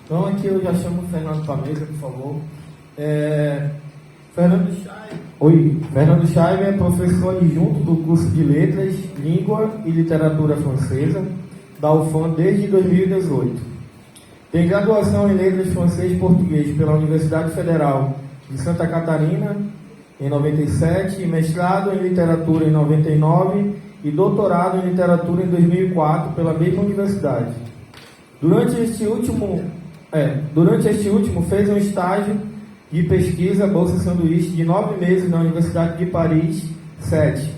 Então aqui eu já chamo o Fernando para a mesa, por favor. Fernando Scheibe é professor adjunto do curso de Letras, Língua e Literatura Francesa da UFAM desde 2018. Tem graduação em Letras Francês e Português pela Universidade Federal de Santa Catarina em 97, mestrado em Literatura em 99 e doutorado em Literatura em 2004 pela mesma universidade. Durante este último fez um estágio de pesquisa Bolsa Sanduíche de 9 meses na Universidade de Paris 7.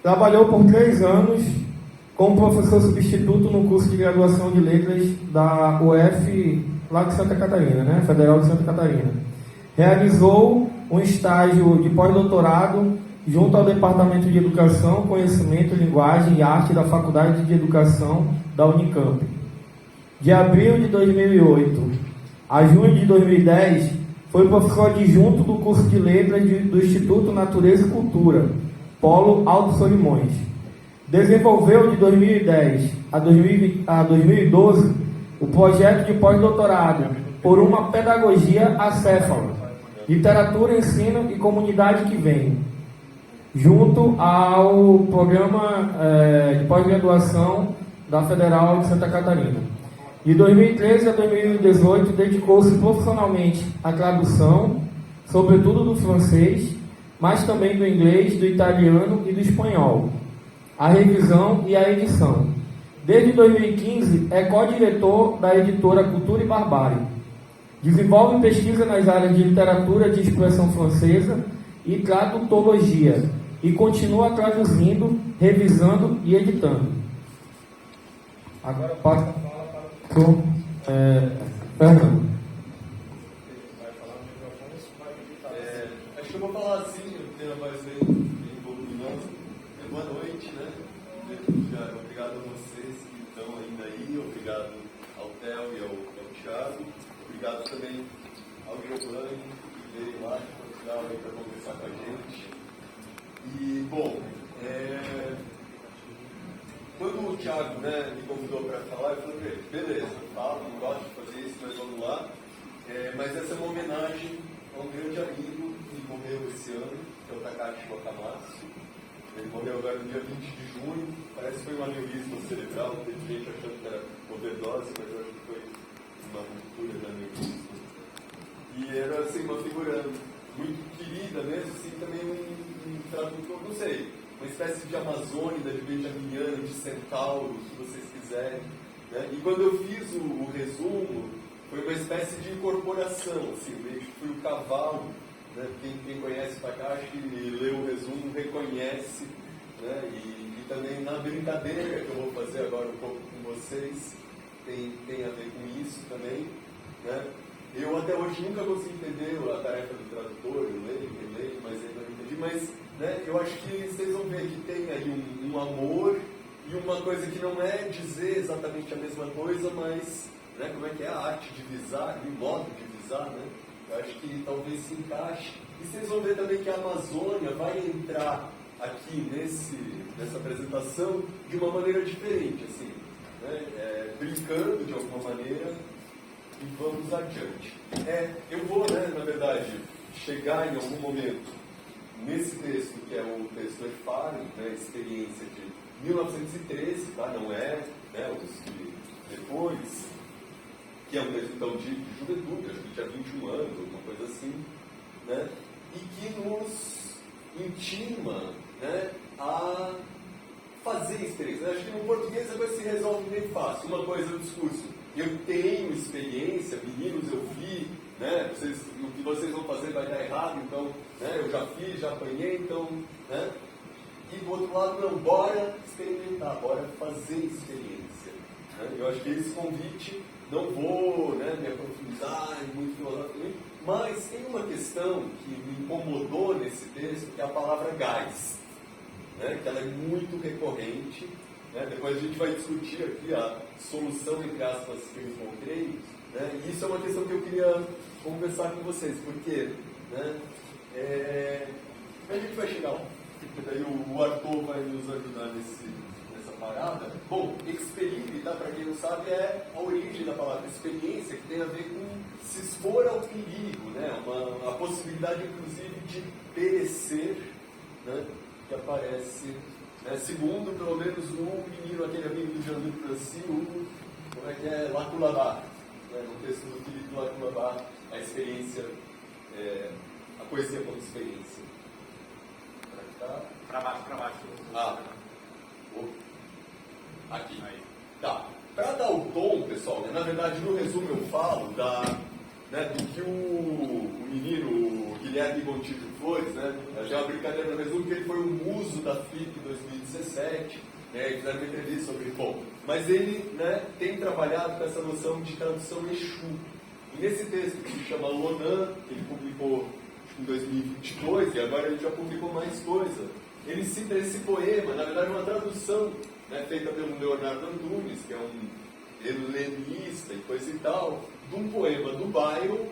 Trabalhou por 3 anos como professor substituto no curso de graduação de letras da UF, lá de Santa Catarina, né? Federal de Santa Catarina. Realizou um estágio de pós-doutorado junto ao Departamento de Educação, Conhecimento, Linguagem e Arte da Faculdade de Educação da Unicamp. De abril de 2008 a junho de 2010, foi professor adjunto do curso de letras do Instituto Natureza e Cultura, Polo Alto Solimões. Desenvolveu de 2010 a 2012 o projeto de pós-doutorado por uma pedagogia acéfala, literatura, ensino e comunidade que vem, junto ao programa de pós-graduação da Federal de Santa Catarina. De 2013 a 2018, dedicou-se profissionalmente à tradução, sobretudo do francês, mas também do inglês, do italiano e do espanhol, à revisão e à edição. Desde 2015, é co-diretor da editora Cultura e Barbárie. Desenvolve pesquisa nas áreas de literatura de expressão francesa e tradutologia, e continua traduzindo, revisando e editando. Agora passo a fala para o Fernando. Acho que eu vou falar assim, eu tenho a voz bem voluminosa. Boa noite, né? Obrigado a vocês que estão ainda aí, obrigado ao Theo e ao Thiago, obrigado também ao Giovanni, que veio lá de Portugal para conversar com a gente. E, bom, quando o Thiago, me convidou para falar, eu falei para ele, beleza, eu falo, não gosto de fazer isso, mas vamos lá. Mas essa é uma homenagem a um grande amigo que morreu esse ano, que é o Takashi Wakamatsu. Ele morreu agora no dia 20 de junho, parece que foi um aneurisma cerebral, teve gente achando que era overdose, mas eu acho que foi uma ruptura de aneurisma. E era assim, uma figura muito querida mesmo, assim, também um tradutor, não sei, uma espécie de amazônida, de benjaminiana, de centauro, se vocês quiserem. Né? E quando eu fiz o resumo, foi uma espécie de incorporação, assim, meio que foi o cavalo. Né? Quem conhece Takashi e lê o resumo reconhece, né? E também na brincadeira que eu vou fazer agora um pouco com vocês, tem a ver com isso também. Né? Eu até hoje nunca consegui entender a tarefa do tradutor, eu leio, mas ainda não entendi, mas né, eu acho que vocês vão ver que tem aí um amor e uma coisa que não é dizer exatamente a mesma coisa, mas né, como é que é a arte de visar, e o modo de visar, né? Eu acho que talvez se encaixe. E vocês vão ver também que a Amazônia vai entrar aqui nessa apresentação de uma maneira diferente, assim, né? Brincando de alguma maneira, e vamos adiante. Eu vou, na verdade, chegar em algum momento nesse texto, que é o texto Erfahren, experiência de 1913, tá? Não os de depois, que é um texto então de juventude, acho que tinha 21 anos, alguma coisa assim, né? E que nos intima, a fazer experiência. Acho que no português a coisa se resolve bem fácil. Uma coisa é o discurso. Eu tenho experiência, meninos, eu vi, o que vocês vão fazer vai dar errado, então, eu já fiz, já apanhei, então, E do outro lado, não, bora experimentar, bora fazer experiência. Eu acho que esse convite, não vou me aprofundar muito filosóficamente, mas tem uma questão que me incomodou nesse texto, que é a palavra gás, que ela é muito recorrente. Depois a gente vai discutir aqui a solução, entre aspas, que eu encontrei. E isso é uma questão que eu queria conversar com vocês, porque a gente vai chegar lá. Daí o Arthur vai nos ajudar nessa parada? Bom, expelir, tá? Para quem não sabe, é a origem da palavra experiência, que tem a ver com se expor ao perigo, né? A possibilidade, inclusive, de perecer, né? Que aparece, né? Segundo, pelo menos, um menino, aquele amigo do Jean-Luc Nancy, como é que é? Laculabá, né? No texto do Philippe Laculabá, a experiência, a poesia como experiência. Para baixo. Aqui. Aí. Tá. Para dar o tom, pessoal, né? Na verdade, no resumo eu falo do que o menino, o Guilherme Gontijo Flores, né? Já é uma brincadeira no resumo, que ele foi um muso da FLIP em 2017, né? E fizeram uma entrevista sobre bom. Mas ele, né, tem trabalhado com essa noção de tradução Exu. E nesse texto que se chama Lonan, que ele publicou em 2022, e agora ele já publicou mais coisa, ele cita esse poema, na verdade uma tradução, né, feita pelo Leonardo Antunes, que é um helenista e coisa e tal, de um poema do Byron,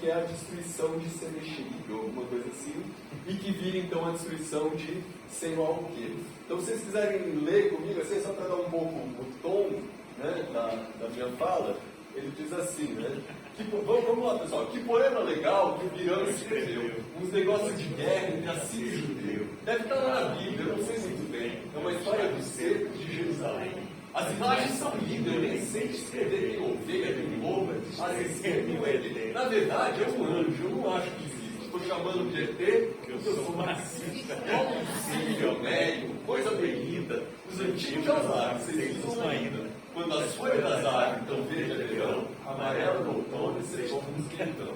que é a destruição de Sennacherib, ou alguma coisa assim, e que vira então a destruição de sei lá o quê. Então, se vocês quiserem ler comigo, assim, só para dar um pouco o tom, né, da minha fala, ele diz assim, né? Vamos lá, pessoal. Que poema legal que o Biran escreveu. Uns negócios de guerra entre assírio e judeu. Deve estar lá na Bíblia, eu não sei muito bem. É uma história dos cercos de Jerusalém. As imagens são lindas, eu nem sei descrever. Tem ovelha, tem loba, as escreveu ele. Na verdade, é um anjo, eu não acho que existe. Estou chamando de ET, porque eu sou marxista. Possível, médico, coisa bonita. Os antigos já usaram, vocês usam ainda. Quando as folhas das árvores estão verde a verão, amarela no outono e secam nos quentão.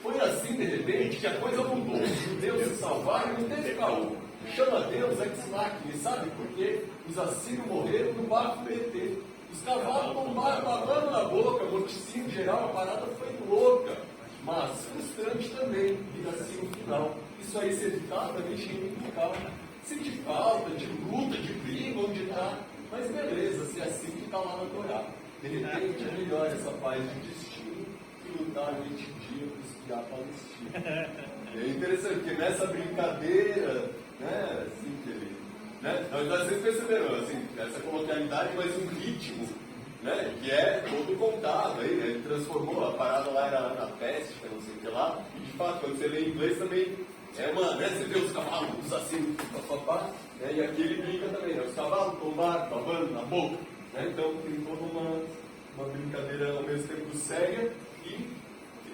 Foi assim, de repente, que a coisa mudou. Os judeus se salvaram e não teve caô. Chama Deus ex-machina, e sabe por quê? Os assírios morreram no barco do ET. Os cavalos tombaram babando na boca, morticínio geral, a parada foi louca. Mas frustrante também, e assim no final. Isso aí se evitava, deixa em calma. Sente falta de luta, de briga, onde está. Mas beleza, se é assim que está lá na Torá. De repente é melhor essa paz de destino que lutar 20 dias para espiar a Palestina. É interessante, porque nessa brincadeira, né, assim que ele. Né, vocês perceberam, assim, essa coloquialidade, mas um ritmo, né, que é todo contado aí, né, ele transformou, a parada lá era na peste, não sei o que lá, e de fato, quando você lê em inglês também. Né, você vê os cavalos, os assim, papapá, né, e aqui ele brinca também, né, os cavalos tombaram, babando na boca, né, então tem toda uma brincadeira ao mesmo tempo séria e,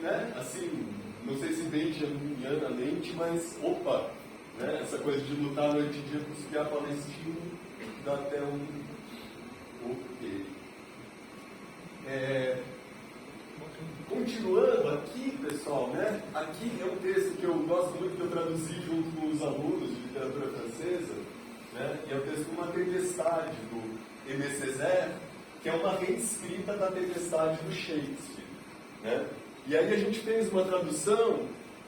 né, assim, não sei se benjaminianamente, mas, opa, né, essa coisa de lutar noite e dia para espiar Palestina, dá até um ok. Continuando aqui, pessoal, né? Aqui é um texto que eu gosto muito, que eu traduzi junto com os alunos de literatura francesa, né? E é o texto Uma Tempestade, do Aimé Césaire, que é uma reescrita da Tempestade do Shakespeare, né? E aí a gente fez uma tradução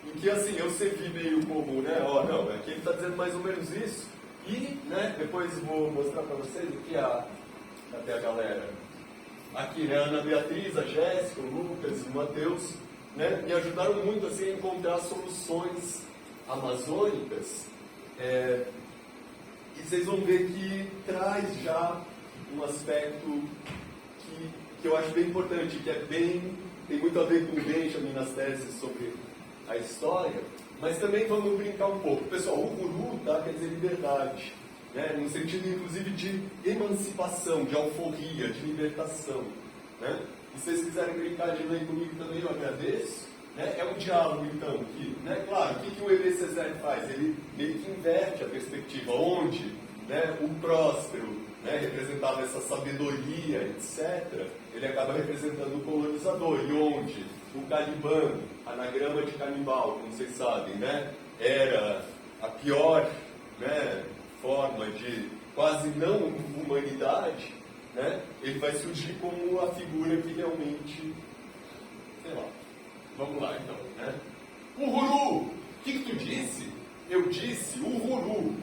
em que, assim, eu servi meio como, né? Ó, não, aqui ele está dizendo mais ou menos isso, e, né, depois vou mostrar para vocês aqui até a galera. Aqui, né, a Ana Beatriz, a Jéssica, o Lucas, o Matheus, né, me ajudaram muito assim, a encontrar soluções amazônicas. E vocês vão ver que traz já um aspecto que eu acho bem importante, que tem muito a ver com o Benjamin nas teses sobre a história, mas também vamos brincar um pouco. Pessoal, o guru, tá, quer dizer liberdade. Né, no sentido, inclusive, de emancipação, de alforria, de libertação. Né? E se vocês quiserem brincar de ler comigo também, eu agradeço. Né? É um diálogo, então, que, né, claro, o que o Aimé Césaire faz? Ele meio que inverte a perspectiva, onde, né, o próspero, né, representava essa sabedoria, etc., ele acaba representando o colonizador, e onde o Caliban, anagrama de canibal, como vocês sabem, né, era a pior, né, forma de quase não humanidade, né, ele vai surgir como a figura que realmente, sei lá, vamos lá então, né? Uhuru! O que tu disse? Eu disse Uhuru.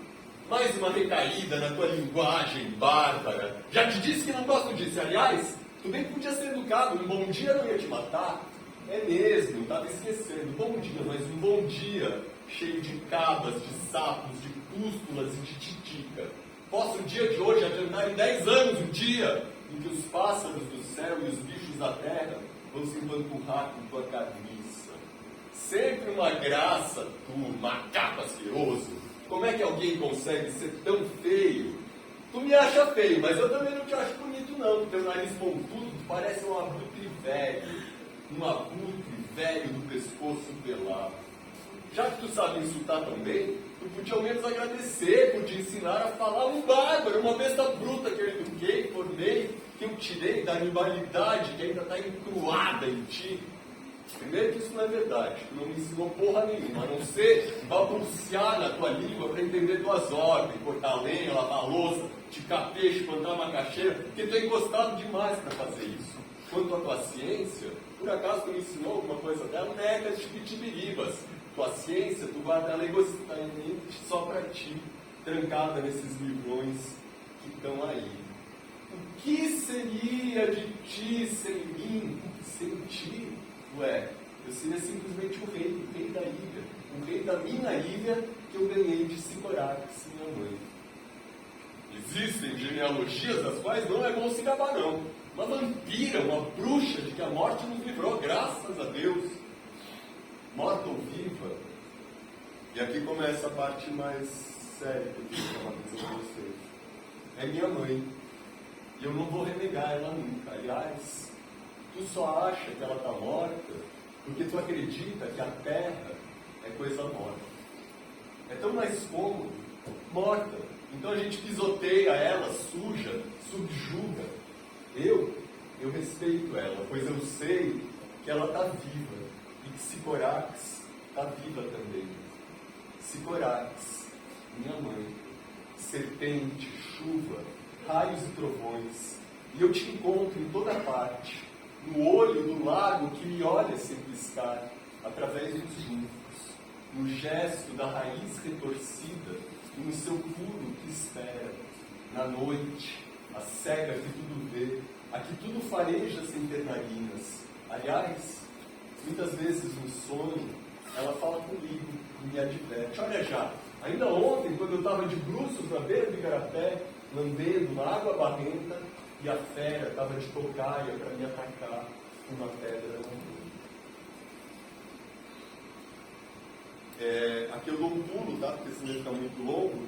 Mais uma recaída na tua linguagem bárbara. Já te disse que não gosto disso. Aliás, tu bem podia ser educado, um bom dia não ia te matar. É mesmo, estava esquecendo. Bom dia, mas um bom dia cheio de cabas, de sapos, de pústulas e de titica. possa o dia de hoje adiantar em 10 anos o dia em que os pássaros do céu e os bichos da terra vão se empanturrar com tua carniça. Sempre uma graça, tu macaco asqueroso. Como é que alguém consegue ser tão feio? Tu me acha feio, mas eu também não te acho bonito não. Teu nariz pontudo parece um abutre velho. Um abutre velho do pescoço pelado. Já que tu sabe insultar também, tu podia ao menos agradecer por te ensinar a falar um bárbaro, uma besta bruta que eu eduquei, formei, que eu tirei da rivalidade que ainda está encruada em ti. Primeiro que isso não é verdade, tu não me ensinou porra nenhuma, a não ser balbuciar na tua língua para entender tuas ordens, cortar lenha, lavar louça, ticar peixe, plantar macaxeira, porque tu é encostado demais para fazer isso. Quanto à tua ciência, por acaso tu me ensinou alguma coisa dela? Necas de pitibiribas. Tua ciência, tu guarda ela egocitamente só para ti, trancada nesses livrões que estão aí. O que seria de ti sem mim? Sem ti? Ué, eu seria simplesmente o rei da ilha. O rei da minha ilha que eu ganhei de Sicorax, minha mãe. Existem genealogias das quais não é bom se gabar, não. Uma vampira, uma bruxa de que a morte nos livrou, graças a Deus. Morta ou viva. E aqui começa a parte mais séria que eu queria falar com vocês. É minha mãe. E eu não vou renegar ela nunca. Aliás, tu só acha que ela está morta porque tu acredita que a terra é coisa morta. É tão mais cômodo, morta. Então a gente pisoteia ela, suja, subjuga. Eu respeito ela, pois eu sei que ela está viva. E que Sicorax está viva também. Sicorax, minha mãe, serpente, chuva, raios e trovões, e eu te encontro em toda parte, no olho do lago que me olha sem piscar, através dos juncos, no gesto da raiz retorcida e no seu pulo que espera, na noite, a cega que tudo vê, a que tudo fareja sem ter narinas. Aliás, muitas vezes no sonho, ela fala comigo e me adverte. Olha já, ainda ontem, quando eu estava de bruços na beira do igarapé, lambendo na água barrenta, e a fera estava de tocaia para me atacar com uma pedra na mão. Aqui eu dou um pulo, tá? Porque senão fica muito longo.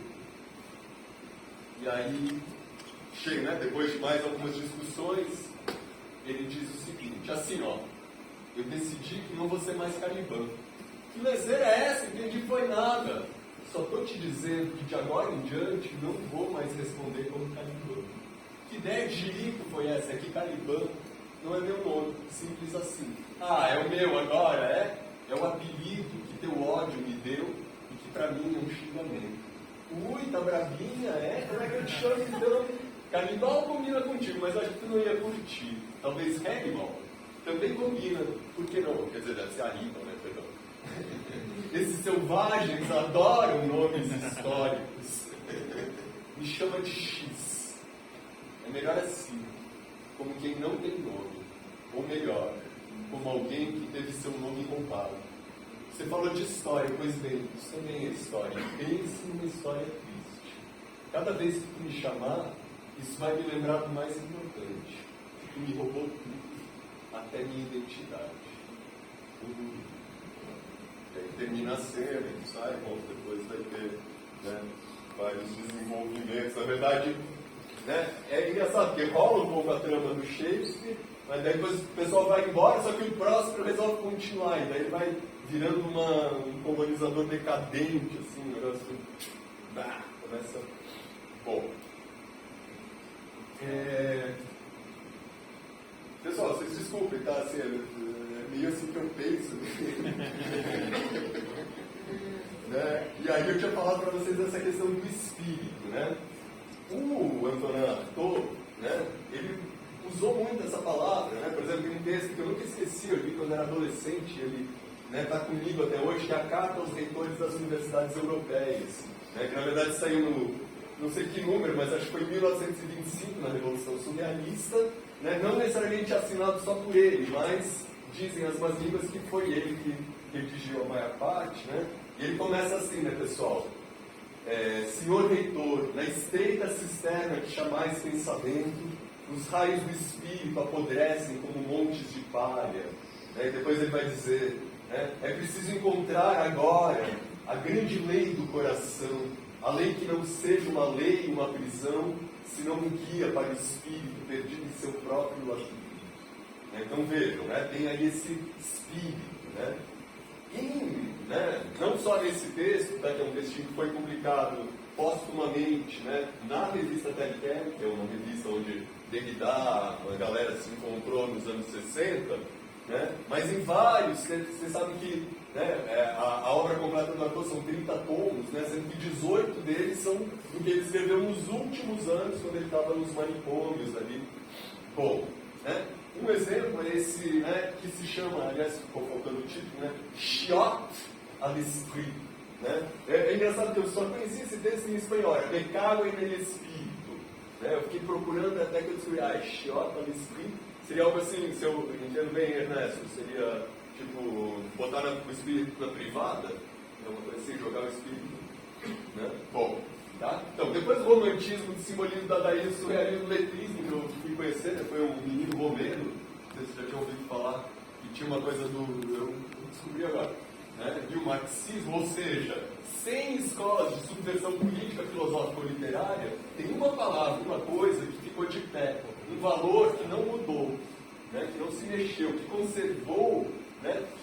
E aí, chega, né? Depois de mais algumas discussões, ele diz o seguinte, assim, ó. Eu decidi que não vou ser mais Caliban. Que lezeira é essa? Entendi foi nada. Só estou te dizendo que de agora em diante não vou mais responder como Caliban. Que ideia de jirico foi essa? É que Caliban não é meu nome. Simples assim. Ah, é o meu agora, é? É o apelido que teu ódio me deu e que para mim é um xingamento. Ui, tá bravinha, é? Como é que eu te chamo então? Canibal combina contigo, mas acho que tu não ia curtir. Talvez Hannibal também combina. Por que não? Quer dizer, deve ser Hannibal, né? Perdão. Esses selvagens adoram nomes históricos. Me chama de X. É melhor assim, como quem não tem nome. Ou melhor, como alguém que teve seu nome roubado. Você falou de história, pois bem, isso também é história. Pense numa história triste. Cada vez que tu me chamar, isso vai me lembrar do mais importante. Tu me roubou tudo, até minha identidade. E aí termina a cena, e sai, bom, depois vai ter, né, vários desenvolvimentos. Na verdade, né, é engraçado, porque rola um pouco a trama do Shakespeare, mas daí depois o pessoal vai embora, só que o próximo resolve continuar, e daí ele vai virando um colonizador decadente, assim, um negócio começa... Bom... Pessoal, vocês desculpem, tá? Assim, é meio assim que eu penso. Né? E aí eu tinha falado para vocês dessa questão do espírito, né? O Antonin Artaud, né? Ele usou muito essa palavra, né? Por exemplo, tem um texto que eu nunca esqueci, eu li quando era adolescente, ele está comigo até hoje, que é a Carta aos Reitores das Universidades Europeias, né? Que na verdade saiu no... não sei que número, mas acho que foi em 1925, na Revolução Surrealista, né? Não necessariamente assinado só por ele, mas dizem as más línguas que foi ele que redigiu a maior parte, né? E ele começa assim, né, pessoal? Senhor Reitor, na estreita cisterna que chamais pensamento, os raios do Espírito apodrecem como montes de palha. E depois ele vai dizer, é preciso encontrar agora a grande lei do coração, a lei que não seja uma lei, uma prisão, senão um guia para o Espírito perdido em seu próprio labirinto. Então vejam, tem aí esse Espírito. Não só nesse texto, que é um textinho que foi publicado póstumamente, na revista Telquem, que é uma revista onde Derrida, a galera se encontrou nos anos 60, mas em vários, vocês sabem que a obra completa do Arthur são 30 tomos, sendo que 18 deles são do que ele escreveu nos últimos anos, quando ele estava nos manicômios ali. Bom, um exemplo é esse, que se chama, aliás, ficou faltando o título, Chiot à l'esprit. É engraçado que eu só conheci esse texto em espanhol, Me cago en el espírito. Eu fiquei procurando até que eu descobri, Chiot à l'esprit seria algo assim, se eu entendo bem, Ernesto, seria tipo, botar o espírito na privada, uma coisa assim, jogar o espírito. Bom, tá? Então, depois do romantismo, do simbolismo, dadaísmo, surrealismo, letrismo, que eu fui conhecer, foi um menino romeno, não sei se vocês já tinham ouvido falar, que tinha uma coisa eu descobri agora, de um marxismo, ou seja, sem escolas de subversão política, filosófica ou literária, tem uma palavra, uma coisa que ficou de pé, um valor que não mudou, que não se mexeu, que conservou,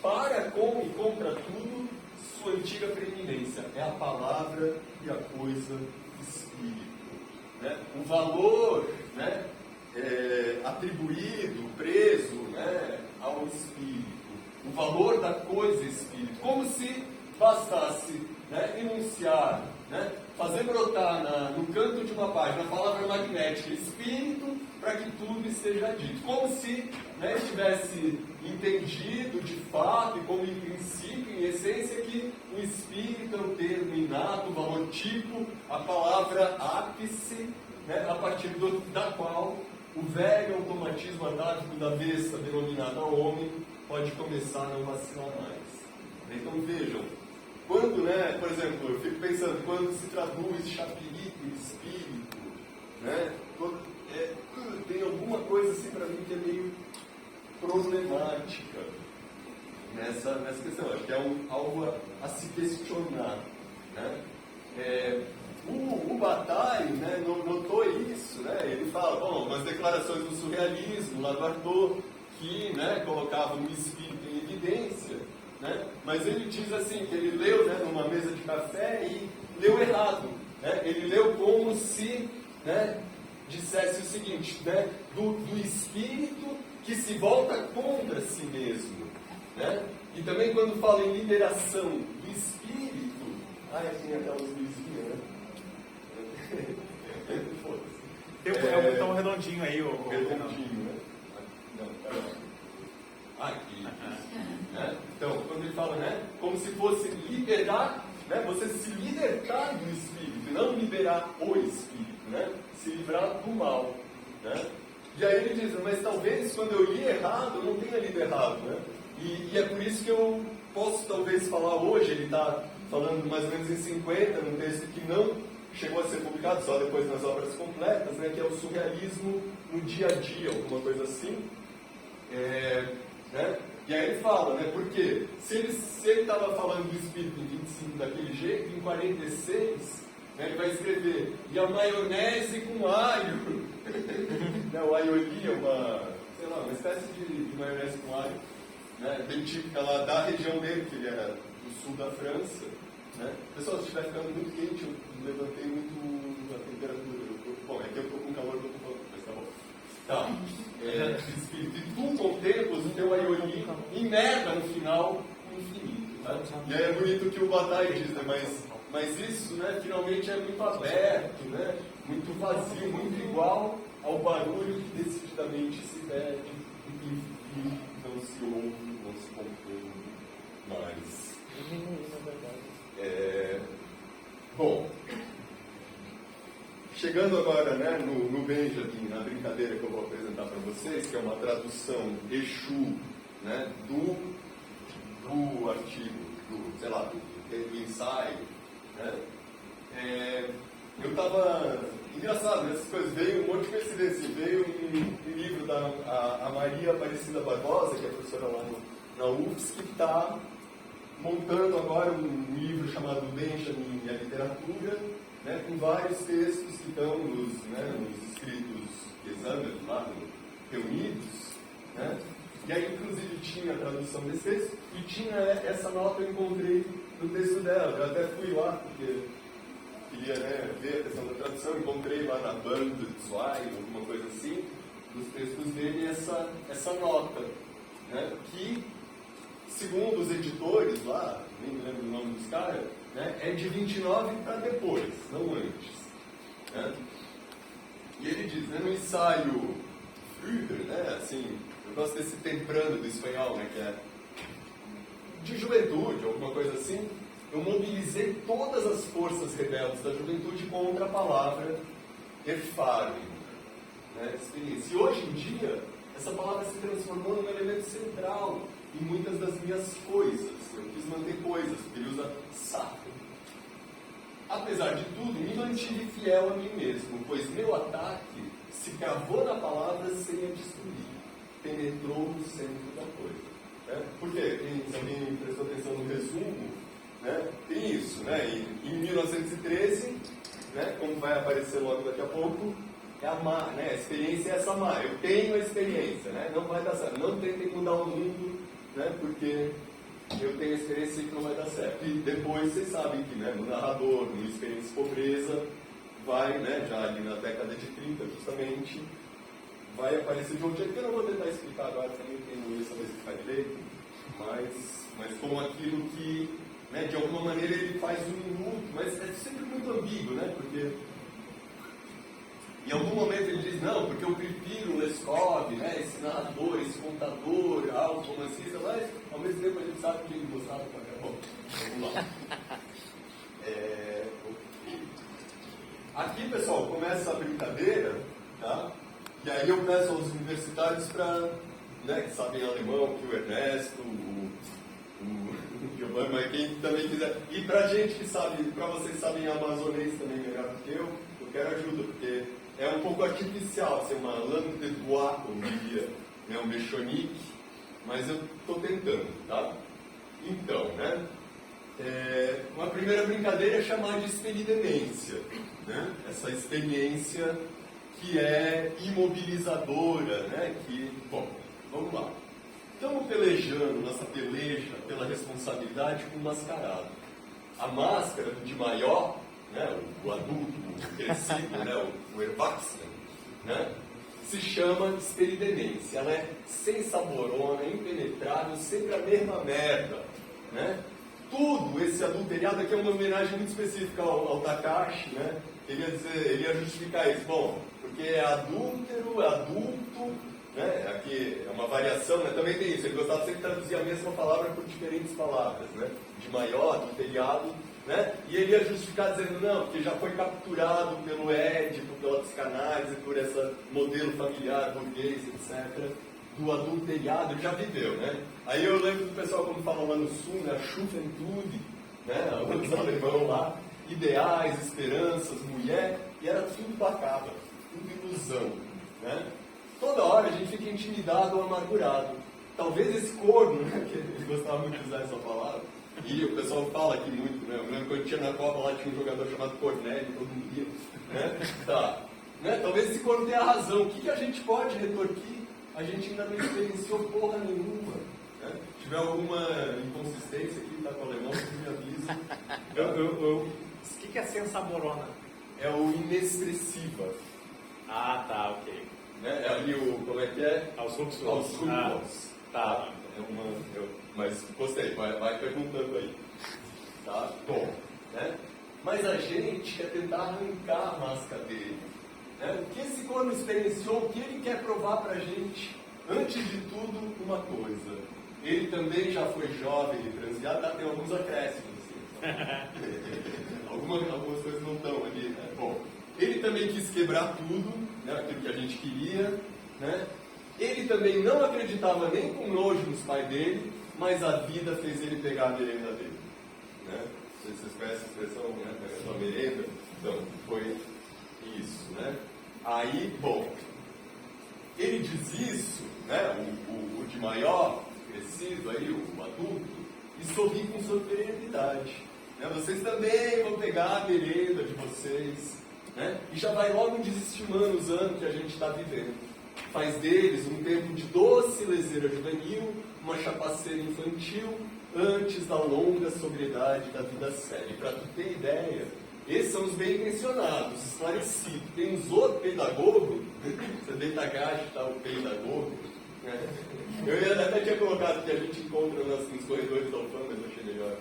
para, com e contra tudo, sua antiga preeminência. É a palavra e a coisa Espírito. O valor atribuído, preso ao Espírito. O valor da coisa Espírito. Como se bastasse enunciar, fazer brotar no canto de uma página a palavra magnética Espírito para que tudo esteja dito. Como se tivesse entendido de fato e como em princípio, em essência, que o Espírito é um termo inato, o valor tipo, a palavra ápice, a partir da qual o velho automatismo atávico da besta denominada homem pode começar a não vacilar mais. Então vejam, quando, por exemplo, eu fico pensando, quando se traduz chapirito, espírito, tem alguma coisa assim para mim que é meio problemática nessa questão. Acho que é algo a se questionar. O Bataille notou isso, ele fala, bom, umas declarações do surrealismo, lá do Arthur, que colocavam o espírito em evidência, mas ele diz assim, que ele leu numa mesa de café e leu errado. Ele leu como se dissesse o seguinte, do espírito que se volta contra si mesmo. E também quando fala em liberação do espírito, tem aquelas luzinhas, Tem um botão redondinho aí, redondinho, Aqui. Então, quando ele fala, como se fosse liberar, você se libertar do espírito, não liberar o espírito, se livrar do mal. E aí ele diz, mas talvez quando eu li errado, eu não tenha lido errado. E é por isso que eu posso talvez falar hoje, ele está falando mais ou menos em 50, num texto que não chegou a ser publicado, só depois nas obras completas, que é o surrealismo no dia a dia, alguma coisa assim. E aí ele fala, porque se ele estava falando do espírito em 25 daquele jeito, em 46, ele vai escrever, e a maionese com alho, o aioli é uma espécie de maionese com alho, bem típica lá da região dele, que ele era do sul da França. Pessoal, se estiver ficando muito quente, eu levantei muito a temperatura. Bom, é que eu estou com calor, eu estou com calor, mas tá bom. Tá. Espírito. E tu contemplas o teu aioli em merda no final infinito. E aí é bonito que o Bataille diz, mas isso, finalmente é muito aberto, muito vazio, muito igual ao barulho que decididamente se pede e não se ouve, não se compreende mais. Bom, chegando agora no Benjamin, na brincadeira que eu vou apresentar para vocês, que é uma tradução Exu, do artigo, do ensaio, eu estava... Engraçado, essas coisas, veio um monte de coincidência. Veio um livro da Maria Aparecida Barbosa, que é professora lá na UFSC, que está montando agora um livro chamado Benjamin e a Literatura, né, com vários textos que estão nos escritos exames lá reunidos, né? E aí, inclusive, tinha a tradução desse texto e tinha essa nota eu encontrei no texto dela. Eu até fui lá, porque queria, né, ver a questão da tradução, encontrei lá na Band do Zweig, alguma coisa assim, nos textos dele, essa nota, né, que, segundo os editores lá, nem me lembro o nome dos caras, né, é de 29 para depois, não antes. Né? E ele diz, né, no ensaio Früher, né, assim, eu gosto desse temprano do espanhol, né, que é de juventude, alguma coisa assim, eu mobilizei todas as forças rebeldes da juventude contra a palavra Erfahrung, né, experiência. E hoje em dia, essa palavra se transformou num elemento central em muitas das minhas coisas. Eu quis manter coisas, porque ele usa saco. Apesar de tudo, me mantive fiel a mim mesmo, pois meu ataque se cravou na palavra sem a destruir. Penetrou no centro da coisa. Né? Por quê? Se alguém prestou atenção no resumo, né, tem isso. Né? Em 1913, né, como vai aparecer logo daqui a pouco, é amar, né? A experiência é essa amar. Eu tenho a experiência, né? Não vai dar certo. Não tentem mudar o mundo, né, porque eu tenho a experiência que não vai dar certo. E depois vocês sabem que, né, no narrador, no Experiência e Pobreza, vai, né, já ali na década de 30, justamente, vai aparecer de um jeito que eu não vou tentar explicar agora, também não ia saber explicar direito, mas como aquilo que, né, de alguma maneira ele faz um minuto, mas é sempre muito ambíguo, né, porque em algum momento ele diz, não, porque eu prefiro o Leskov, né, esse narrador, esse contador, alto romancista, mas ao mesmo tempo a gente sabe que ele gostava do papel. Bom, vamos lá. Aqui, pessoal, começa a brincadeira, tá? E aí eu peço aos universitários para, né, que sabem alemão, que o Ernesto, o Giovanni, mas quem também quiser, e para gente que sabe, para vocês sabem amazonês também melhor do que eu quero ajuda, porque é um pouco artificial, assim, uma langue de bois, como diria, né, um mechonique, mas eu estou tentando, tá? Então, né, uma primeira brincadeira é chamar de expelidemência, né? Essa experiência que é imobilizadora, né? Que, bom, vamos lá. Estamos pelejando nossa peleja pela responsabilidade com o mascarado. A máscara de maior, né, o adulto, o crescido, né, o Erwachsenen, né, se chama expelidemência. Ela é sem saborona, impenetrável, sempre a mesma merda. Né? Tudo esse adulteriado aqui é uma homenagem muito específica ao Takashi, né? Ele ia justificar isso. Bom, porque é adúltero, é adulto, né? Aqui é uma variação, né? Também tem isso. Ele gostava sempre de traduzir a mesma palavra por diferentes palavras, né? De maior, adulteriado, né? E ele ia justificar dizendo, não, porque já foi capturado pelo Édipo, pela psicanálise, por esse modelo familiar, burguês, etc., do adulteriado, ele já viveu, né? Aí eu lembro do pessoal, como falam lá no sul, né? Juventude, né? Os alemão lá, ideais, esperanças, mulher, e era tudo bacana, tudo ilusão, né? Toda hora a gente fica intimidado ou amargurado. Talvez esse corno, né? Que ele gostava muito de usar essa palavra, e o pessoal fala aqui muito, né? Eu lembro quando tinha na Copa lá, tinha um jogador chamado Cornélio, todo mundo ia, né? Tá. Né? Talvez esse corno tenha razão. O que a gente pode retorquir? A gente ainda não experienciou porra nenhuma. Né? Se tiver alguma inconsistência aqui, tá com o alemão, você me avisa. O que é sensaborona? É o inexpressiva. Ah, tá, ok. Né? É ali o, como é que é? Aos Ruxos. Aos Ruxos. Ah, tá. Mas gostei, vai perguntando aí. Tá? Bom, né? Mas a gente quer tentar arrancar a máscara dele. Né? O que esse corno experienciou, o que ele quer provar pra gente, antes de tudo, uma coisa. Ele também já foi jovem e transviado, tem alguns acréscimos. Assim, algumas coisas não estão ali. Né? Bom, ele também quis quebrar tudo, né? Aquilo que a gente queria. Né? Ele também não acreditava nem com nojo nos pais dele, mas a vida fez ele pegar a merenda dele. Né? Vocês conhecem a expressão, né? Pega a sua merenda. Então, foi isso, né? Aí, bom, ele diz isso, né? O de maior, crescido aí, o adulto, e sorri com sobriedade. Né? Vocês também vão pegar a merenda de vocês, né? E já vai logo desestimando os anos que a gente está vivendo. Faz deles um tempo de doce leseira juvenil, uma chapaceira infantil, antes da longa sobriedade da vida séria. E para tu ter ideia, esses são os bem intencionados, esclarecidos. Tem os outros pedagogos, você deita a gacha, tá o pedagogo. Né? Eu até tinha colocado que a gente encontra nos corredores da UFAM, mas eu achei melhor.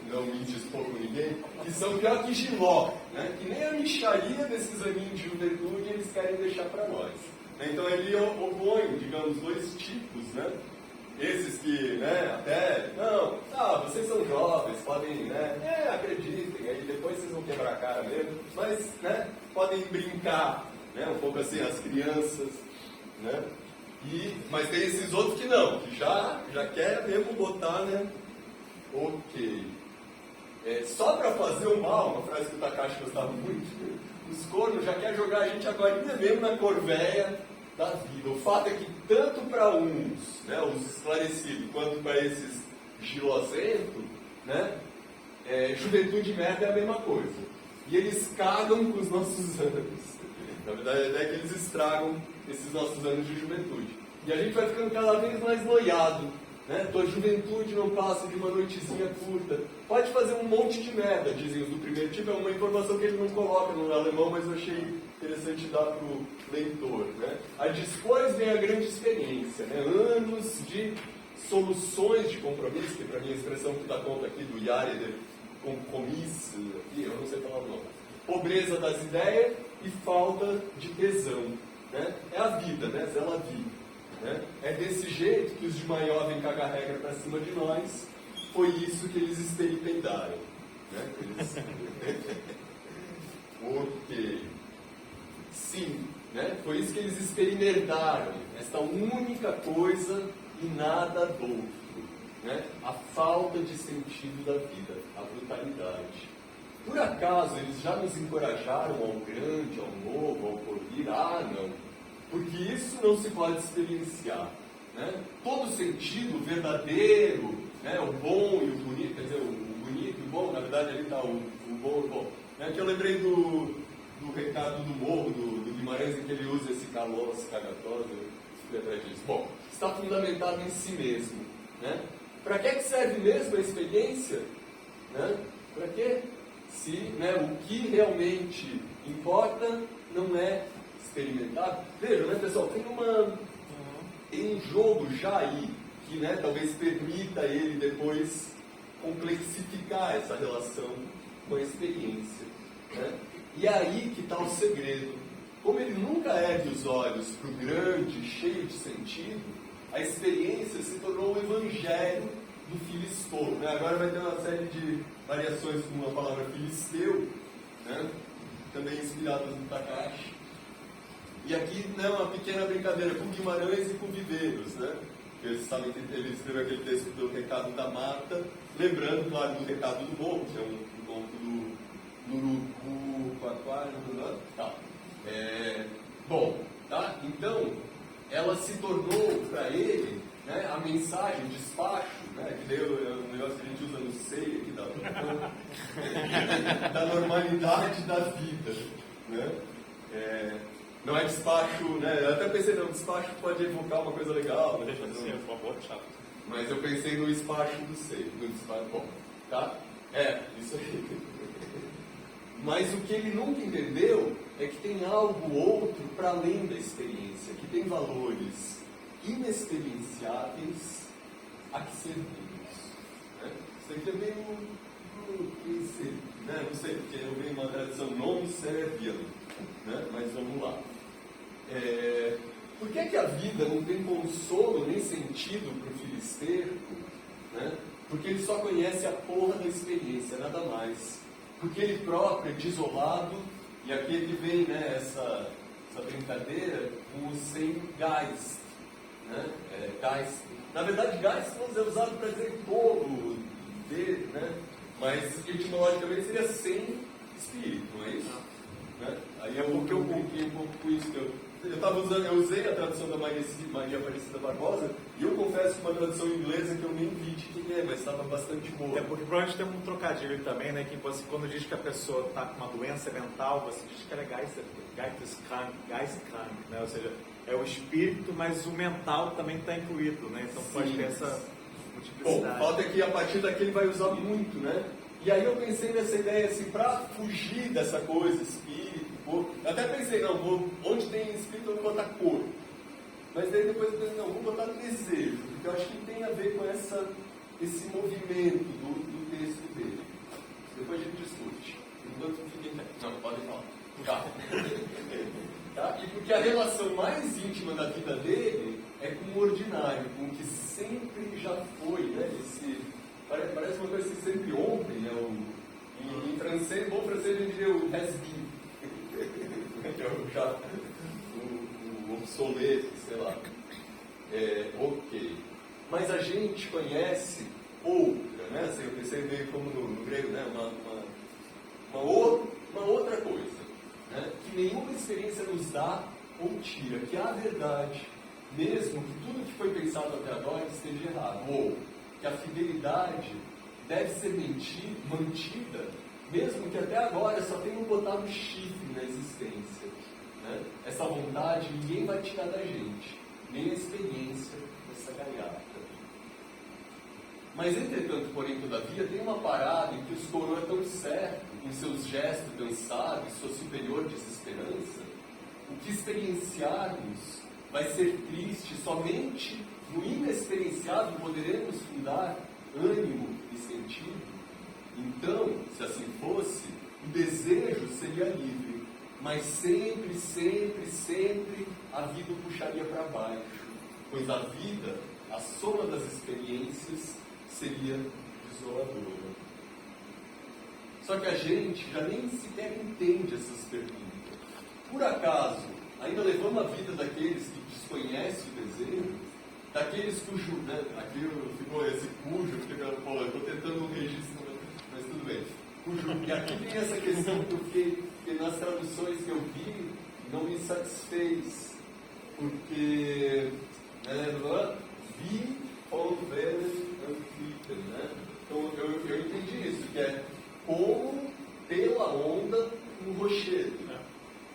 Não mente expor com ninguém. Que são pior que Giló, né? Que nem a micharia desses aninhos de juventude eles querem deixar para nós. Então ele opõe, digamos, dois tipos, né? Esses que, né, até, não, vocês são jovens, podem, né, acreditem, aí depois vocês vão quebrar a cara mesmo, mas, né, podem brincar, né, um pouco assim, as crianças, né, mas tem esses outros que não, que já quer mesmo botar, né, ok. Só para fazer o mal, uma frase que o Takashi gostava muito, os cornos já querem jogar a gente agora mesmo na corveia da vida. O fato é que tanto para uns, né, os esclarecidos, quanto para esses gilosentos, né, juventude e merda é a mesma coisa. E eles cagam com os nossos anos. Na verdade, a ideia é que eles estragam esses nossos anos de juventude. E a gente vai ficando cada vez mais noiado. Né? Tua juventude não passa de uma noitezinha curta. Pode fazer um monte de merda, dizem os do primeiro tipo. É uma informação que ele não coloca no alemão, mas eu achei interessante dar para o leitor. Né? Aí depois vem a grande experiência. Né? Anos de soluções de compromisso, que para mim a expressão que dá conta aqui do Jared compromisso, aqui, eu não sei falar o nome. Pobreza das ideias e falta de tesão. Né? É a vida, né? Zela vida. Né? É desse jeito que os de maior vêm cagar regra para cima de nós. Foi isso que eles experimentaram. Né? Ok. Sim, né? Foi isso que eles experimentaram. Esta única coisa e nada do outro. Né? A falta de sentido da vida, a brutalidade. Por acaso eles já nos encorajaram ao grande, ao novo, ao porvir? Não. Porque isso não se pode experienciar. Né? Todo sentido verdadeiro, né? O bom e o bonito, quer dizer, o bonito e o bom, na verdade ali está o bom e o bom. Né? Que eu lembrei do recado do Morro, do Guimarães, em que ele usa esse calor, cagatosa, bom, está fundamentado em si mesmo. Né? Para que serve mesmo a experiência? Né? Para quê? Se, né, o que realmente importa não é experimentado. Veja, né, pessoal, tem um jogo já aí que, né, talvez permita ele depois complexificar essa relação com a experiência. Né? E é aí que está o segredo. Como ele nunca ergue os olhos para o grande, cheio de sentido, a experiência se tornou o evangelho do filisteu. Né? Agora vai ter uma série de variações com a palavra filisteu, né? Também inspiradas no Takashi. E aqui, né, uma pequena brincadeira com Guimarães e com Viveiros, né? Eles sabem que ele escreveu aquele texto do Recado da Mata, lembrando, claro, do Recado do Morro, que é um conto do Urucu Quaquá, tá. Bom, tá? Então, ela se tornou para ele, né, a mensagem, o despacho, né, que daí é um negócio que a gente usa no seio aqui da normalidade da vida, né? Não é despacho, né? Eu até pensei, não, despacho pode evocar uma coisa legal, né? Deixa de ser, por favor, chato. Mas eu pensei no despacho do seio, no despacho, bom, tá? Isso aí. Mas o que ele nunca entendeu é que tem algo outro para além da experiência, que tem valores inexperienciáveis a que servimos. Né? Isso aqui é meio... né? Não sei, porque eu venho uma tradição non serviam, né? Mas vamos lá. Por que a vida não tem consolo nem sentido para o filisterco? Né? Porque ele só conhece a porra da experiência, nada mais. Porque ele próprio é desolado, e aqui ele vem, né, essa brincadeira com o sem Geist. Né? Geist. Na verdade, Geist é usado para dizer tolo, dele, né? Mas etimologicamente seria sem espírito, não é isso? Né? Aí é o que eu brinquei um pouco com isso. Eu usei a tradução da Maria Aparecida Barbosa e eu confesso que uma tradução inglesa que eu nem vi de quem é, mas estava bastante boa. É porque provavelmente tem um trocadilho também, né? Que você, quando diz que a pessoa está com uma doença mental, você diz que ela é Geisteskrank, né? Ou seja, é o espírito, mas o mental também está incluído, né? Então pode ter essa multiplicidade. Bom, falta é que a partir daqui ele vai usar muito, né? E aí eu pensei nessa ideia assim, para fugir dessa coisa, espírito, corpo. Eu até pensei, não, onde tem espírito eu vou botar corpo. Mas daí depois eu pensei, não, vou botar desejo, porque eu acho que tem a ver com esse movimento do texto dele. Depois a gente discute. Enquanto fiquem... Não, podem falar. Tá. Tá? E porque a relação mais íntima da vida dele é com o ordinário, com o que sempre já foi, né? Parece uma coisa que sempre ontem, né? Em francês, bom francês, a gente diria o has been. Que é o obsoleto, sei lá. Ok. Mas a gente conhece outra, né? Assim, eu pensei meio como no grego, né? Uma outra coisa, né? Que nenhuma experiência nos dá ou tira, que a verdade, mesmo que tudo que foi pensado até agora esteja errado, ou que a fidelidade deve ser mantida, mesmo que até agora só tenham botado chifre na existência. Né? Essa vontade ninguém vai tirar da gente, nem a experiência dessa gaiata. Mas, entretanto, porém, todavia, tem uma parada em que os coroas estão certos, em seus gestos cansados, sua superior desesperança. O que experienciarmos vai ser triste, somente no inexperienciado poderemos fundar ânimo e sentido. Então, se assim fosse, o desejo seria livre, mas sempre, sempre, sempre a vida o puxaria para baixo, pois a vida, a soma das experiências, seria desoladora. Só que a gente já nem sequer entende essas perguntas. Por acaso, ainda levamos a vida daqueles que desconhecem o desejo? Daqueles cujo, né, aqui ficou esse cujo, pô, eu estou tentando um registro, mas tudo bem. Cujo, e aqui tem essa questão que nas traduções que eu vi, não me satisfez, porque vi von Wellen Anfliegen, né? Então eu entendi isso, que é como pela onda um rochedo.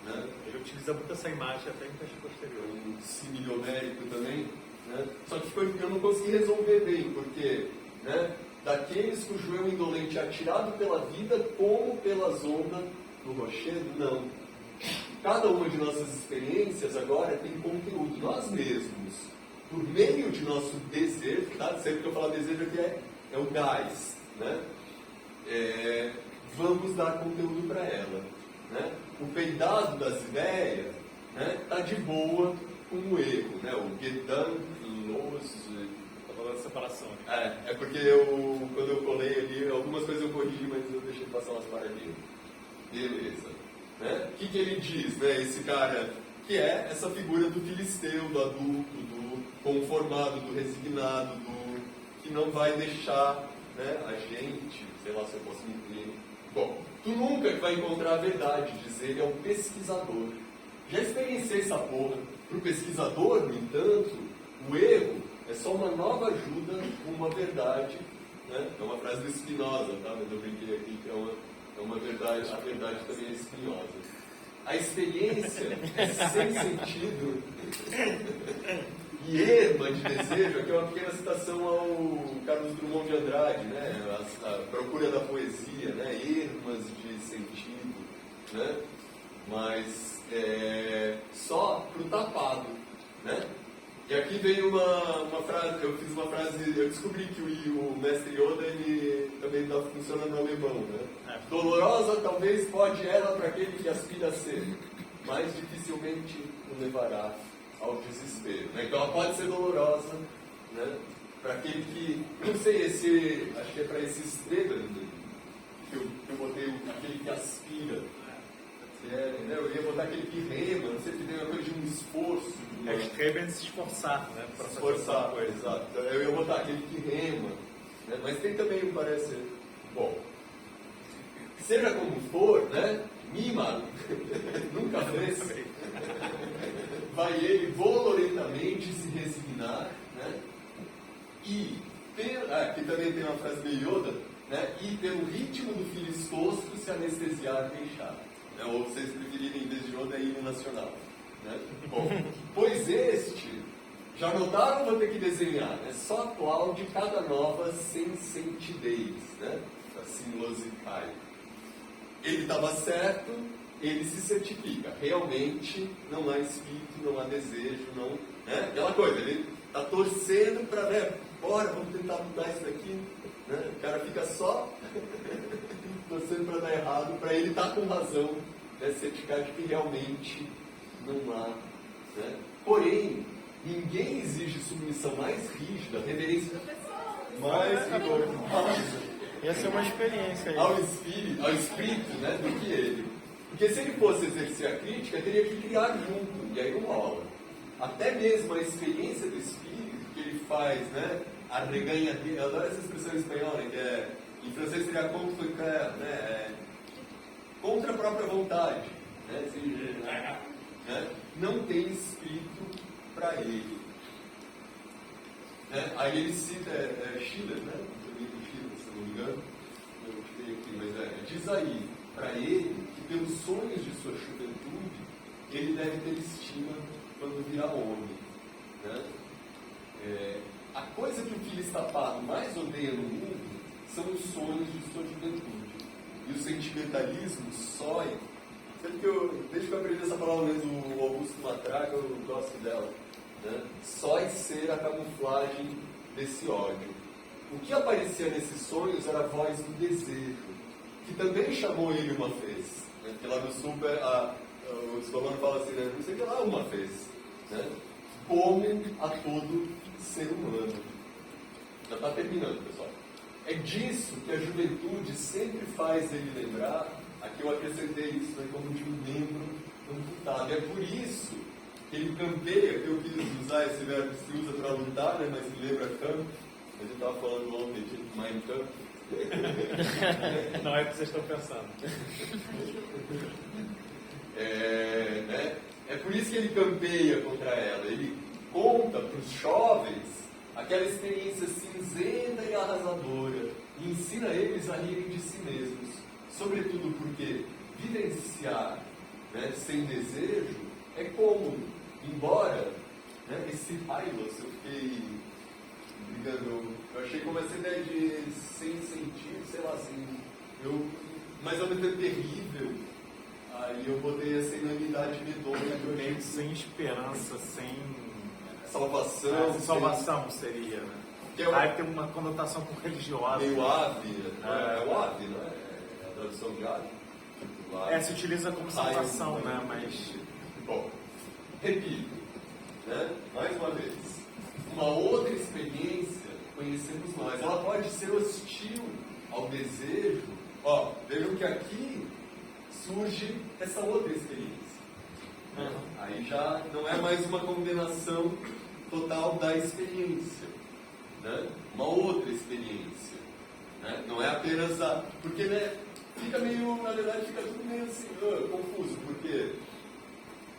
Né? Ele utiliza muito essa imagem até em texto posterior. Um similiomérico também. Né? Só que eu não consegui resolver bem, porque né, daqueles cujo eu indolente é atirado pela vida como pelas ondas do rochedo, não. Cada uma de nossas experiências agora tem conteúdo. Nós mesmos, por meio de nosso desejo, tá? Sempre que eu falar desejo aqui é o gás, né? Vamos dar conteúdo para ela. Né? O peidado das ideias está de boa com o erro, né? O gedankenlos. Está falando de separação. É porque quando eu colei ali, algumas coisas eu corrigi, mas eu deixei passar umas paradinhas. Beleza. Né? O que ele diz, né? Esse cara, que é essa figura do filisteu, do adulto, do conformado, do resignado, do que não vai deixar né, a gente, sei lá se eu posso me incluir. Bom, tu nunca vai encontrar a verdade, diz ele, é um pesquisador. Já experienciei essa porra. Para o pesquisador, no entanto, o erro é só uma nova ajuda com uma verdade. Né? É uma frase do Spinoza, tá? Mas eu brinquei aqui que é uma verdade, a verdade também é espinhosa. A experiência é sem sentido e erma de desejo. Aqui é uma pequena citação ao Carlos Drummond de Andrade, né? A procura da poesia, né? Ermas de sentido, né? Mas só para o tapado, né? E aqui veio uma frase, eu fiz uma frase, eu descobri que o mestre Yoda, ele também está funcionando no alemão, né? Dolorosa talvez pode ela para aquele que aspira a ser, mas dificilmente o levará ao desespero. Né? Então ela pode ser dolorosa, né? Para aquele que, não sei, acho que é para esse Streben, que eu botei aquele que aspira. Né? Eu ia botar aquele que rema, não sei se tem uma coisa de um esforço. Streben se esforçar, né? Para esforçar, exato. Eu ia botar aquele que rema. né? Mas tem também um parecer. Bom, seja como for, né? Mima nunca fez. Vai ele voluntariamente se resignar, né? E, aqui também tem uma frase meio Yoda, né? E pelo ritmo do filho exposto se anestesiar e deixar. Né? Ou vocês preferirem, em vez de Yoda, hino nacional. Né? Bom, pois este, já notaram, vou ter que desenhar, né? Só atual de cada nova sensentidez, né? Assim, losicai. Ele estava certo, ele se certifica. Realmente não há espírito, não há desejo, não. Né? Aquela coisa, ele está torcendo para, né? Bora, vamos tentar mudar isso daqui. Né? O cara fica só torcendo para dar errado, para ele estar com razão, né? Certificar de que realmente não há. Né? Porém, ninguém exige submissão mais rígida, reverência mais rigorosa. Essa é uma experiência aí. Ao espírito, né, do que ele. Porque se ele fosse exercer a crítica, teria que criar junto, e aí não rola. Até mesmo a experiência do espírito que ele faz, né, a reganha dele, eu adoro essa expressão em espanhol, né, que é, em francês seria né, contra a própria vontade, né, assim, né, não tem espírito para ele. Né? Aí ele cita Schiller, né? Se não me engano, eu tirei aqui, mas diz aí, para ele, que pelos sonhos de sua juventude, ele deve ter estima quando virar homem. Né? A coisa que o filho estapado mais odeia no mundo são os sonhos de sua juventude. E o sentimentalismo sói. Desde que eu aprendi essa palavra mesmo, o Augusto Matraga, eu gosto dela. Né? Sói ser a camuflagem desse ódio. O que aparecia nesses sonhos era a voz do desejo, que também chamou ele uma vez. Né? Porque lá no Super, o Escolano fala assim, né? Não sei o que lá uma vez. Né? Como a todo ser humano. Já está terminando, pessoal. É disso que a juventude sempre faz ele lembrar. Aqui eu acrescentei isso, né, como de um membro amputado. É por isso que ele campeia, que eu quis usar esse verbo que se usa para lutar, né, mas me lembra campo. A gente estava falando ontem de Mein Kampf. Não é o que vocês estão pensando. É por isso que ele campeia contra ela. Ele conta para os jovens aquela experiência cinzenta e arrasadora e ensina eles a rirem de si mesmos. Sobretudo porque vivenciar, né, sem desejo é como, embora, né, esse Hylos, eu fiquei brigando, eu achei como essa ideia de sem sentido, sei lá, assim, mas ao mesmo tempo terrível, aí eu botei essa inanidade medonha, Meio sem esperança, sem salvação. Salvação seria, né? Aí tem uma conotação com religiosa. Meio ave, é o ave, não é? A tradução de ave. Se utiliza como salvação, né? Mas... Bom, repito, né? Mais uma vez. Uma outra experiência conhecemos nós. Ela pode ser hostil ao desejo. Ó, vejam que aqui surge essa outra experiência. Aí já não é mais uma condenação total da experiência, né? Uma outra experiência, né? Não é apenas a... Porque, né, fica meio, na verdade, fica tudo meio assim, confuso, porque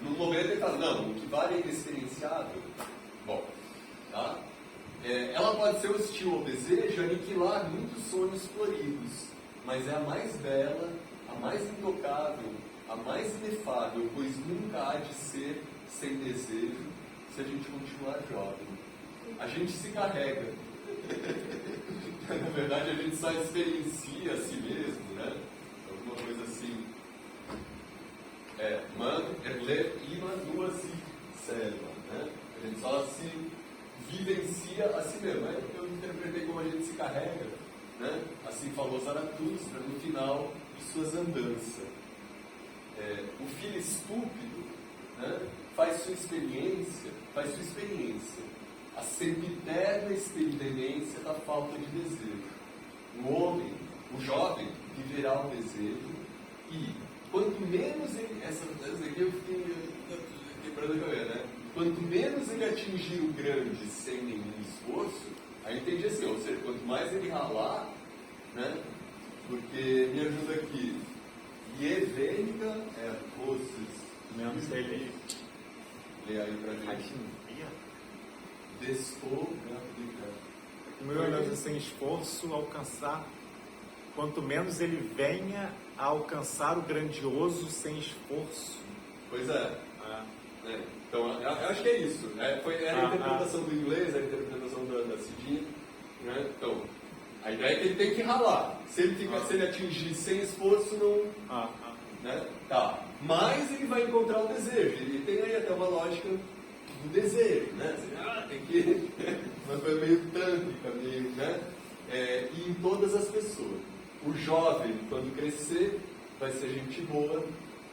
no momento ele fala, não, o que vale é inexperienciável. Bom, tá? Ela pode ser hostil ao desejo, aniquilar muitos sonhos floridos, mas é a mais bela, a mais intocável, a mais inefável, pois nunca há de ser sem desejo se a gente continuar jovem. A gente se carrega. Na verdade, a gente só experiencia a si mesmo, né? Alguma coisa assim. Man, erle, ima, duas e selva, né? A gente só se vivencia a si mesmo. É porque eu interpretei como a gente se carrega, né? Assim falou Zaratustra no final de suas andanças. O filho estúpido, né, faz sua experiência, a sempiterna experiência da falta de desejo. O homem, o jovem, viverá o desejo e, quanto menos ele, essa aqui eu fiquei quebrando a cabeça, né? Quanto menos ele atingir o grande sem nenhum esforço, Aí eu entendi assim, ou seja, quanto mais ele ralar, né? Porque me ajuda aqui. Ievênica é forças. Menos ele. Lê aí pra gente. Destou, O meu é sem esforço alcançar, quanto menos ele venha a alcançar o grandioso sem esforço. Pois é. Então, eu acho que é isso. Né? Era a interpretação do inglês, a interpretação da Cidinha. Né? Então, a ideia é que ele tem que ralar. Se ele atingir sem esforço, não. Né? Tá. Mas ele vai encontrar o desejo. Ele tem aí até uma lógica do desejo, né? Tem que. Uma coisa meio tântrica, meio. Né? E em todas as pessoas. O jovem, quando crescer, vai ser gente boa.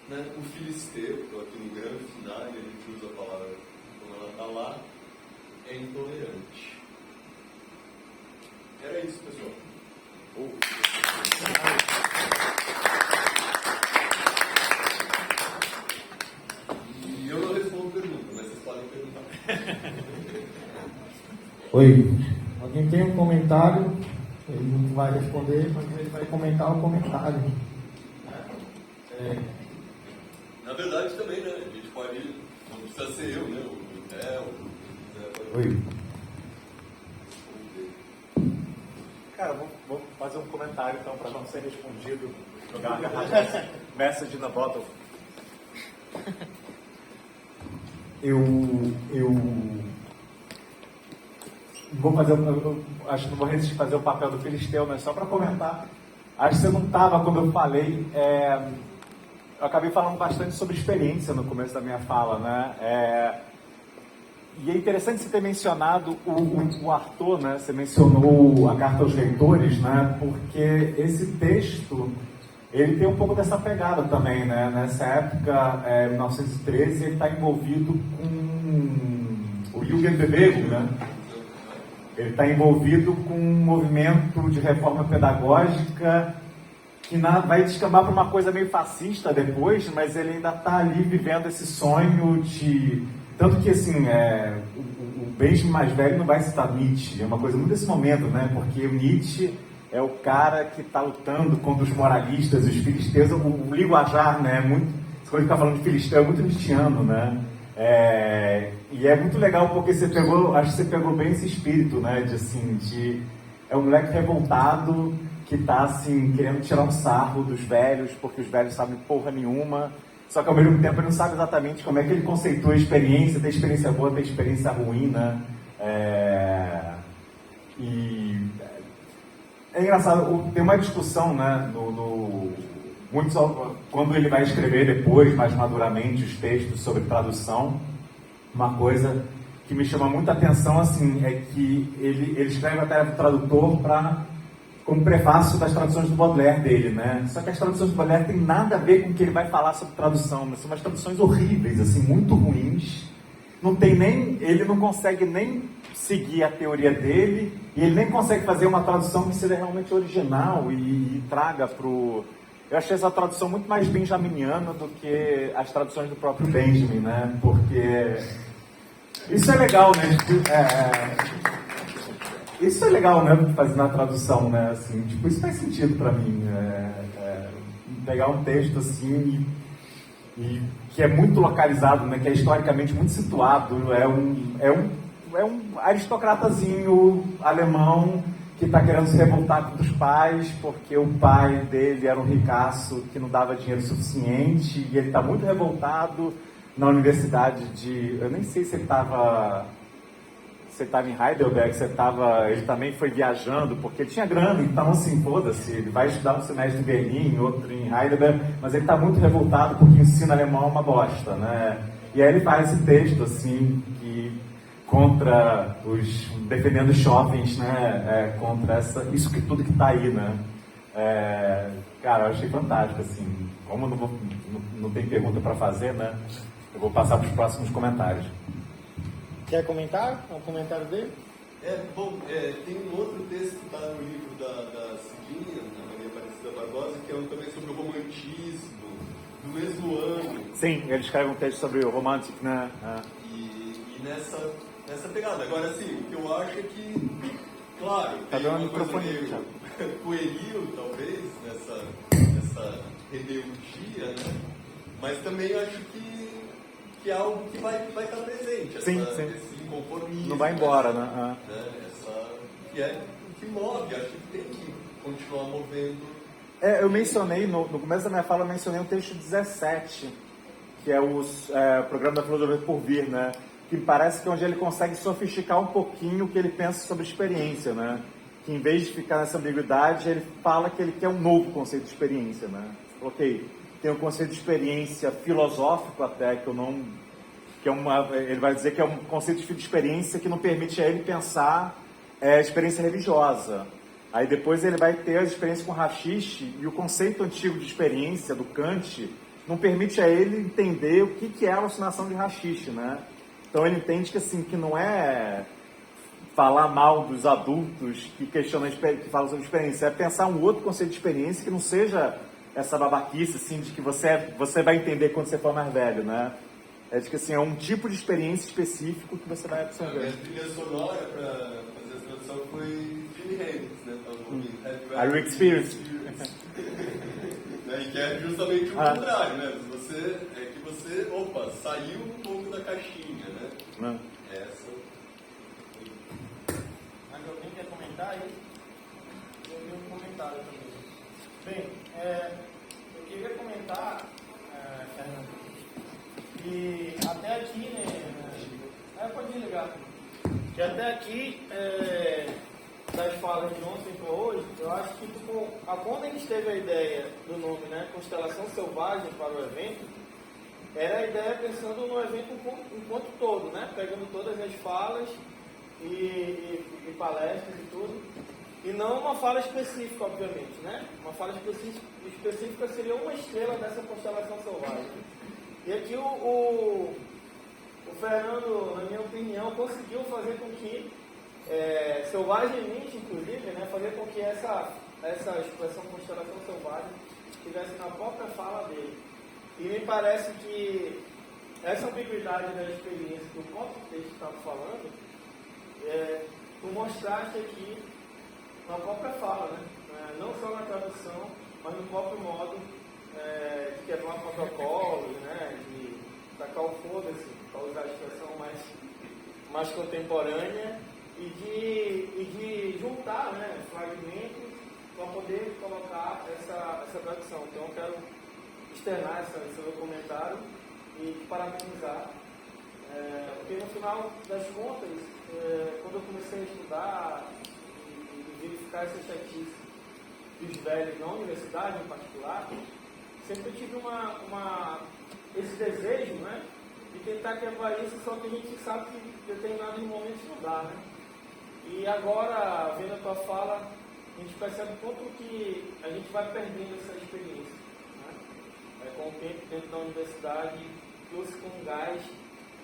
Né? O filisteu, estou aqui no grande final, a gente usa a palavra como ela está lá, é intolerante. Era isso, pessoal. E eu não respondo pergunta, mas vocês podem perguntar. Oi. Alguém tem um comentário? Ele não vai responder, mas ele vai comentar o comentário. Na verdade também, né? A gente pode, não precisa ser eu, né? O Theo, Oi. Cara, vou fazer um comentário então para não ser respondido. Jogar uma message na bottle. Eu vou fazer, acho que não vou resistir fazer o papel do filisteu, mas só para comentar. Acho que você não estava quando eu falei. Eu acabei falando bastante sobre experiência no começo da minha fala, né? E é interessante você ter mencionado o Arthur, né? Você mencionou a Carta aos Leitores, né? Porque esse texto, ele tem um pouco dessa pegada também, né? Nessa época, 1913, ele está envolvido com o Jugendbewegung, né? Ele está envolvido com um movimento de reforma pedagógica que vai descambar para uma coisa meio fascista depois, mas ele ainda está ali vivendo esse sonho de... Tanto que, assim, o Benjamin mais velho não vai citar Nietzsche, é uma coisa muito desse momento, né? Porque o Nietzsche é o cara que está lutando contra os moralistas, os filisteus, o linguajar, né? Quando ficar falando de filisteu, é muito nietzschiano, né? E é muito legal porque acho que você pegou bem esse espírito, né? É um moleque revoltado, que está assim, querendo tirar um sarro dos velhos, porque os velhos sabem porra nenhuma, só que ao mesmo tempo ele não sabe exatamente como é que ele conceitua a experiência, tem experiência boa, tem experiência ruim, né? E é engraçado, tem uma discussão, né, quando ele vai escrever depois, mais maduramente, os textos sobre tradução, uma coisa que me chama muita atenção, assim, é que ele escreve até o tradutor como prefácio das traduções do Baudelaire dele, né? Só que as traduções do Baudelaire tem nada a ver com o que ele vai falar sobre tradução, mas são umas traduções horríveis, assim, muito ruins. Ele não consegue nem seguir a teoria dele, e ele nem consegue fazer uma tradução que seja realmente original e traga pro... Eu achei essa tradução muito mais benjaminiana do que as traduções do próprio Benjamin, né? Porque isso é legal, né? Isso é legal, né, fazer na tradução, né, assim, tipo, isso faz sentido para mim, pegar um texto assim e que é muito localizado, né, que é historicamente muito situado, é um aristocratazinho alemão que está querendo se revoltar contra os pais, porque o pai dele era um ricaço que não dava dinheiro suficiente, e ele está muito revoltado na universidade eu nem sei se ele estava em Heidelberg, ele também foi viajando, porque ele tinha grana, então assim, foda-se, ele vai estudar um semestre em Berlim, outro em Heidelberg, mas ele está muito revoltado porque o ensino alemão é uma bosta, né? E aí ele faz esse texto, assim, defendendo os jovens, né? Contra isso tudo que está aí, né? Cara, eu achei fantástico, assim, como não tem pergunta para fazer, né? Eu vou passar para os próximos comentários. Quer comentar? O comentário dele? Tem um outro texto que está no livro da Cidinha, da Maria Aparecida Barbosa, que é também sobre o romantismo, do mesmo ano. Sim, ele escreve um texto sobre o romântico, né? E nessa pegada. Agora, assim, o que eu acho é que Claro, Tá tem dando uma coisa microfone, meio Thiago. pueril, talvez, nessa rebeldia, né? Mas também acho que é algo que vai estar presente, Sim. esse inconformismo. Não vai embora, né? Que é o que move, acho que tem que continuar movendo. Eu mencionei, no começo da minha fala, eu mencionei o texto 17, que é o Programa da Filosofia por Vir, né? Que me parece que é onde ele consegue sofisticar um pouquinho o que ele pensa sobre experiência, né? Que em vez de ficar nessa ambiguidade, ele fala que ele quer um novo conceito de experiência, né? Ok, tem um conceito de experiência filosófico até, ele vai dizer que é um conceito de experiência que não permite a ele pensar experiência religiosa. Aí depois ele vai ter a experiência com haxixe, e o conceito antigo de experiência do Kant não permite a ele entender o que é a alucinação de haxixe, né? Então ele entende que assim, que não é falar mal dos adultos que questionam, que falam sobre experiência, é pensar um outro conceito de experiência que não seja essa babaquice assim, de que você vai entender quando você for mais velho, né? É de que assim, é um tipo de experiência específico que você vai absorver. A minha trilha sonora para fazer essa tradução foi Jimi Hendrix, né? Are you experienced? E que é justamente o contrário, né? Você, saiu um pouco da caixinha, né? Não. Essa. Mas alguém quer comentar aí? Eu vi um comentário também. Bem, eu queria comentar, Fernando, que até aqui, né? Pode desligar. Que até aqui, das falas de ontem para hoje, eu acho que quando a gente teve a ideia do nome, né, Constelação Selvagem para o evento, era a ideia pensando no evento enquanto todo, né, pegando todas as falas e palestras e tudo, e não uma fala específica, obviamente, né? Uma fala específica seria uma estrela dessa Constelação Selvagem. E aqui o Fernando, na minha opinião, conseguiu fazer com que selvagemmente, inclusive, né, fazer com que essa expressão constelação selvagem estivesse na própria fala dele. E me parece que essa ambiguidade da experiência que o próprio texto estava falando, tu mostraste aqui na própria fala, né? Não só na tradução, mas no próprio modo de quebrar protocolos, né? De tacar o foda-se, para usar a expressão mais contemporânea, e de juntar, né, fragmentos para poder colocar essa tradução. Então eu quero externar esse meu comentário e parabenizar, porque no final das contas, quando eu comecei a estudar e verificar essa chatice dos velhos na universidade em particular, sempre tive esse desejo, né, de tentar quebrar isso, só que a gente sabe que em determinados momentos não dá, né? E agora, vendo a tua fala, a gente percebe quanto que a gente vai perdendo essa experiência, né? Com o tempo dentro da universidade, trouxe com um gás,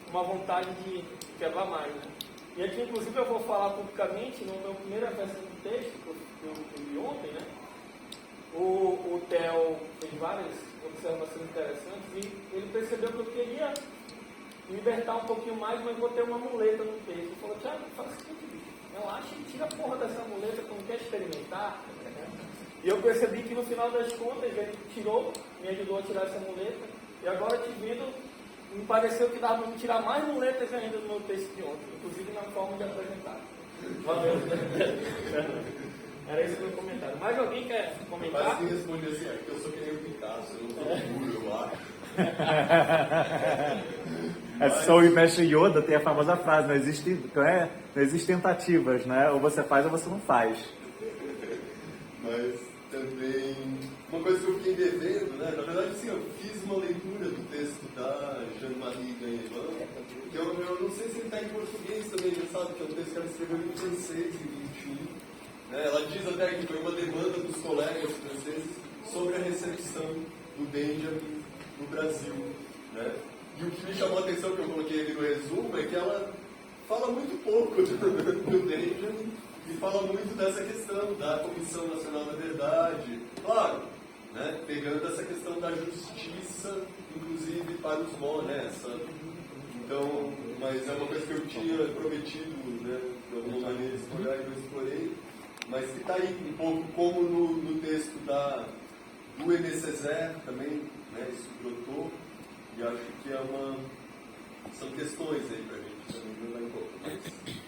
uma vontade de quebrar mais, né? E aqui, inclusive, eu vou falar publicamente, na minha primeira versão do texto, que eu vi ontem, né? O Theo fez várias observações interessantes e ele percebeu que eu queria libertar um pouquinho mais, mas botei uma muleta no texto. Ele falou, Thiago, faz o seguinte, bicho, relaxa e tira a porra dessa muleta quando quer experimentar. E eu percebi que no final das contas ele me ajudou a tirar essa muleta, e agora te vendo, me pareceu que dava para me tirar mais muletas ainda do meu texto de ontem, inclusive na forma de apresentar. Valeu. Era esse o meu comentário. Mais alguém quer comentar? Mas quem responde assim, que eu sou que nem o Picasso, eu não sou puro, eu acho. Só o mestre Yoda tem a famosa frase, não existem tentativas, né? Ou você faz ou você não faz. Mas também, uma coisa que eu fiquei devendo, né? Na verdade, sim, eu fiz uma leitura do texto da Jean-Marie Gagnon, que eu não sei se ele está em português também, já sabe, que é um texto que ela escreveu em francês, em 21. Né? Ela diz até que foi uma demanda dos colegas franceses sobre a recepção do Benjamin no Brasil. Né? E o que me chamou a atenção, que eu coloquei ali no resumo, é que ela fala muito pouco do Benjamin e fala muito dessa questão da Comissão Nacional da Verdade. Claro, né? Pegando essa questão da justiça, inclusive para os mó, né? Então, mas é uma coisa que eu tinha prometido, né? De alguma maneira explorar e não explorei. está aí um pouco como no texto do Aimé Césaire também, né, isso brotou, e acho que são questões aí para a gente também, não é um pouco mais.